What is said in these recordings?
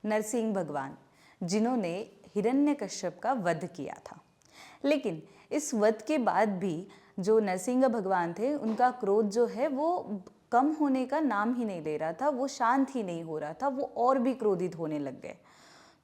नरसिंह भगवान, जिन्होंने हिरण्यकश्यप का वध किया था। लेकिन इस वध के बाद भी जो नरसिंह भगवान थे, उनका क्रोध जो है वो कम होने का नाम ही नहीं ले रहा था, वो शांत ही नहीं हो रहा था, वो और भी क्रोधित होने लग गए।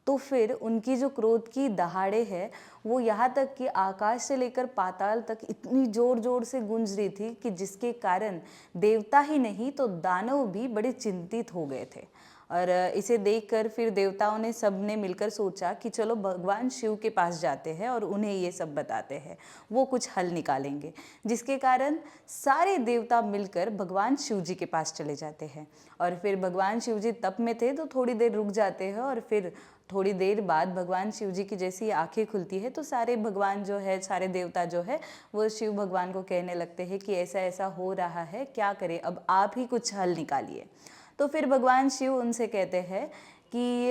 तो फिर उनकी जो क्रोध की दहाड़े है वो यहाँ तक कि आकाश से लेकर पाताल तक इतनी जोर जोर से गूंज रही थी कि जिसके कारण देवता ही नहीं तो दानव भी बड़े चिंतित हो गए थे। और इसे देखकर फिर देवताओं ने सब ने मिलकर सोचा कि चलो भगवान शिव के पास जाते हैं और उन्हें ये सब बताते हैं, वो कुछ हल निकालेंगे। जिसके कारण सारे देवता मिलकर भगवान शिव जी के पास चले जाते हैं। और फिर भगवान शिव जी तप में थे तो थोड़ी देर रुक जाते हैं, और फिर थोड़ी देर बाद भगवान शिव जी की जैसी आंखें खुलती है तो सारे भगवान जो है, सारे देवता जो है वो शिव भगवान को कहने लगते हैं कि ऐसा ऐसा हो रहा है, क्या करें, अब आप ही कुछ हल निकालिए। तो फिर भगवान शिव उनसे कहते हैं कि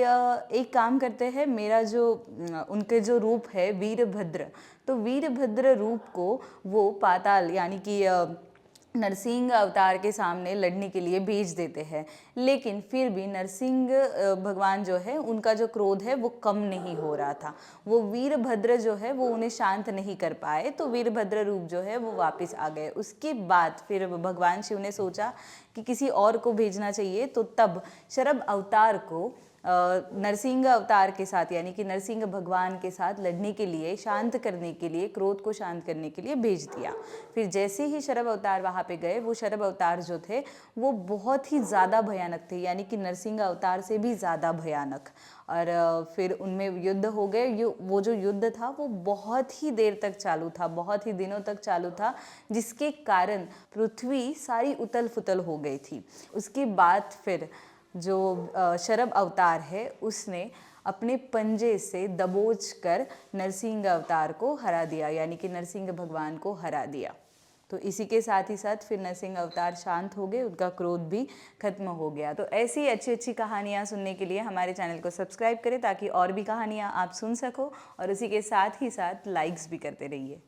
एक काम करते हैं, मेरा जो उनके जो रूप है वीरभद्र, तो वीरभद्र रूप को वो पाताल यानी कि नरसिंह अवतार के सामने लड़ने के लिए भेज देते हैं। लेकिन फिर भी नरसिंह भगवान जो है, उनका जो क्रोध है वो कम नहीं हो रहा था। वो वीरभद्र जो है वो उन्हें शांत नहीं कर पाए, तो वीरभद्र रूप जो है वो वापस आ गए। उसके बाद फिर भगवान शिव ने सोचा कि किसी और को भेजना चाहिए, तो तब शरभ अवतार को नरसिंह अवतार के साथ यानी कि नरसिंह भगवान के साथ लड़ने के लिए, शांत करने के लिए, क्रोध को शांत करने के लिए भेज दिया। फिर जैसे ही शरभ अवतार वहाँ पे गए, वो शरभ अवतार जो थे वो बहुत ही ज़्यादा भयानक थे, यानी कि नरसिंह अवतार से भी ज़्यादा भयानक। और फिर उनमें युद्ध हो गए। वो जो युद्ध था वो बहुत ही देर तक चालू था, बहुत ही दिनों तक चालू था, जिसके कारण पृथ्वी सारी उतल फुतल हो गई थी। उसके बाद फिर जो शरभ अवतार है उसने अपने पंजे से दबोच कर नरसिंह अवतार को हरा दिया, यानी कि नरसिंह भगवान को हरा दिया। तो इसी के साथ ही साथ फिर नरसिंह अवतार शांत हो गए, उनका क्रोध भी खत्म हो गया। तो ऐसी अच्छी अच्छी कहानियाँ सुनने के लिए हमारे चैनल को सब्सक्राइब करें, ताकि और भी कहानियाँ आप सुन सको, और उसी के साथ ही साथ लाइक्स भी करते रहिए।